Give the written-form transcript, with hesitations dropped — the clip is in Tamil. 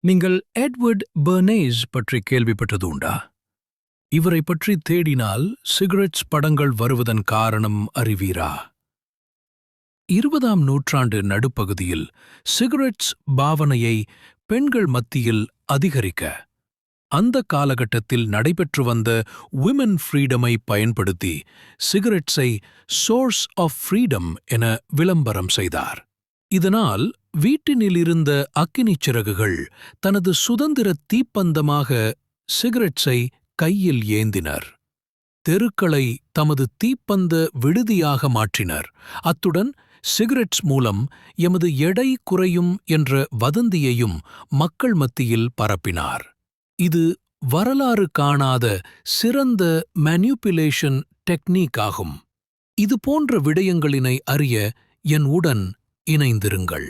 நீங்கள் எட்வர்ட் பெர்னேஸ் பற்றி கேள்விப்பட்டது உண்டா? இவரை பற்றி தேடினால் சிகரெட்ஸ் படங்கள் வருவதன் காரணம் அறிவீரா? 20ஆம் நூற்றாண்டு நடுப்பகுதியில் சிகரெட்ஸ் பாவனையை பெண்கள் மத்தியில் அதிகரிக்க அந்த காலகட்டத்தில் நடைபெற்று வந்த விமென் ஃப்ரீடமை பயன்படுத்தி சிகரெட்ஸை சோர்ஸ் ஆஃப் ஃப்ரீடம் என விளம்பரம் செய்தார். இதனால் வீட்டினிலிருந்த அக்கினிச் சிறகுகள் தனது சுதந்திர தீப்பந்தமாக சிகரெட்ஸை கையில் ஏந்தினர். தெருக்களை தமது தீப்பந்த விடுதியாக மாற்றினர். அத்துடன் சிகரெட்ஸ் மூலம் எமது எடை குறையும் என்ற வதந்தியையும் மக்கள் மத்தியில் பரப்பினார். இது வரலாறு காணாத சிறந்த மேனிபுலேஷன் டெக்னிக் ஆகும். இது போன்ற விடயங்களினை அறிய என் உடன் இணைந்திருங்கள்.